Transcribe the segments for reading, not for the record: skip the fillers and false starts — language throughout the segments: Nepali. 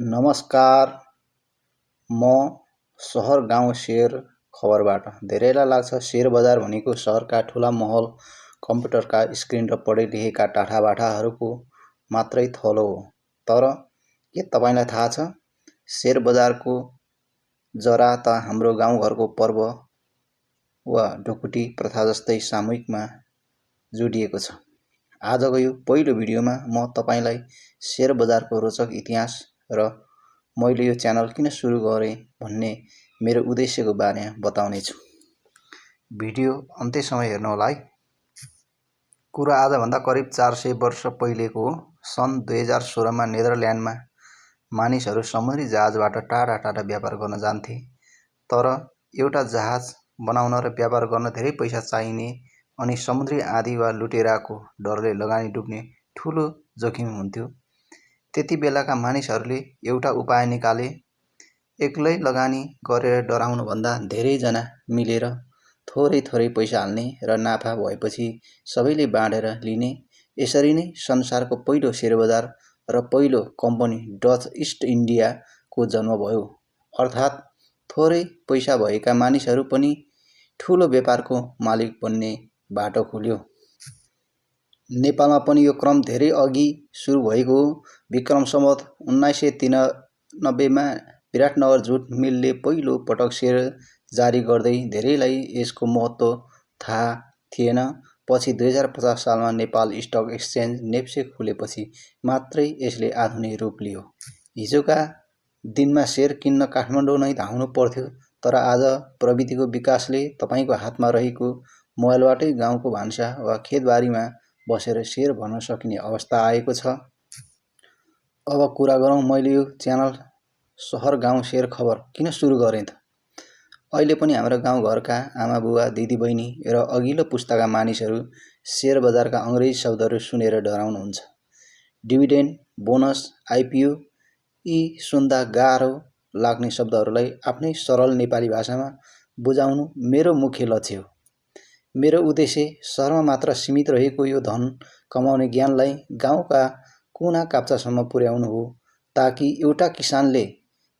नमस्कार। म सहर गाउँ शेयर खबरबाट। धेरैलाई लाग्छ शेयर बजार भनेको सहरका ठुला महल, कम्प्युटरका स्क्रिन र पढे-लेखेका टाठाबाठाहरूको मात्रै थलो हो। तर के तपाईलाई थाहा छ, शेयर बजारको जरा त हाम्रो गाउँघरको पर्व वा ढुकुटी प्रथा जस्तै सामूहिकमा जोडिएको छ। आजको यो पहिलो भिडियोमा म तपाईलाई शेयर बजारको रोचक इतिहास र मैले यो च्यानल किन सुरु गरेँ भन्ने मेरो उद्देश्यको बारेमा बताउने छु। भिडियो अन्त्यसम्म हेर्नुहोला है। कुरा आजभन्दा करिब 400 वर्ष पहिलेको हो। सन् 2016 मा नेदरल्यान्डमा मानिसहरू समुद्री जहाजबाट टाढा टाढा व्यापार गर्न जान्थे। तर एउटा जहाज बनाउन र व्यापार गर्न धेरै पैसा चाहिने अनि समुद्री आँधी वा लुटेराको डरले लगानी डुब्ने ठूलो जोखिम हुन्थ्यो। त्यति बेलाका मानिसहरूले एउटा उपाय निकाले। एक्लै लगानी गरेर डराउनुभन्दा धेरैजना मिलेर थोरै थोरै पैसा हाल्ने र नाफा भएपछि सबैले बाँडेर लिने। यसरी नै संसारको पहिलो शेयर बजार र पहिलो कम्पनी डच इस्ट इन्डियाको जन्म भयो। अर्थात् थोरै पैसा भएका मानिसहरू पनि ठूलो व्यापारको मालिक बन्ने बाटो खुल्यो। नेपालमा पनि यो क्रम धेरै अघि सुरु भएको हो। विक्रम सम्वत 1993 मा विराटनगर जुट मिलले पहिलो पटक शेयर जारी गर्दै धेरैलाई यसको महत्त्व थाहा थिएन। पछि 2050 सालमा नेपाल स्टक एक्सचेन्ज नेप्से खुलेपछि मात्रै यसले आधुनिक रूप लियो। हिजोका दिनमा शेयर किन्न काठमाडौँ नै धाउनु पर्थ्यो। तर आज प्रविधिको विकासले तपाईको हातमा रहेको मोबाइलबाटै गाउँको भान्सा वा खेतबारीमा बसेर शेयर भर्न सकिने अवस्था आएको छ। अब कुरा गरौँ मैले यो च्यानल सहर गाउँ शेयर खबर किन सुरु गरेँ त। अहिले पनि हाम्रो गाउँघरका आमा बुवा, दिदी बहिनी र अघिल्लो पुस्ताका मानिसहरू शेयर बजारका अङ्ग्रेजी शब्दहरू सुनेर डराउनुहुन्छ। डिभिडेन्ड, बोनस, आइपिओ यी सुन्दा गाह्रो लाग्ने शब्दहरूलाई आफ्नै सरल नेपाली भाषामा बुझाउनु मेरो मुख्य लक्ष्य हो। मेरो उद्देश्य सहरमा मात्र सीमित रहेको यो धन कमाउने ज्ञानलाई गाउँका कुना काप्चासम्म पुर्याउनु हो, ताकि एउटा किसानले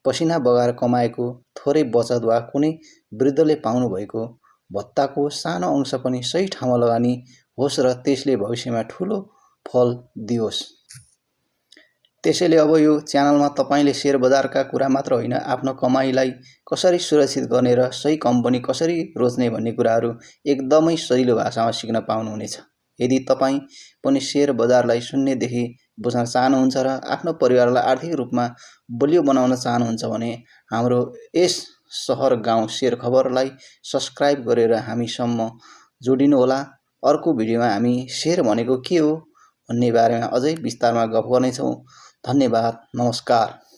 पसिना बगाएर कमाएको थोरै बचत वा कुनै वृद्धले पाउनु भएको भत्ताको सानो अंश पनि सही ठाउँमा लगानी होस् र त्यसले भविष्यमा ठूलो फल दियोस्। त्यसैले अब यो च्यानलमा तपाईले शेयर बजारका कुरा मात्र होइन, आफ्नो कमाइलाई कसरी सुरक्षित गर्ने र सही कम्पनी कसरी रोज्ने भन्ने कुराहरू एकदमै सजिलो भाषामा सिक्न पाउनुहुनेछ। यदि तपाईँ पनि शेयर बजारलाई शून्यदेखि बुझ्न चाहनुहुन्छ र आफ्नो परिवारलाई आर्थिक रूपमा बलियो बनाउन चाहनुहुन्छ भने हाम्रो यस सहर गाउँ शेयर खबरलाई सब्स्क्राइब गरेर हामीसम्म जोडिनुहोला। अर्को भिडियोमा हामी शेयर भनेको के हो भन्ने बारेमा अझै विस्तारमा गफ गर्नेछौँ। धन्यवाद। नमस्कार।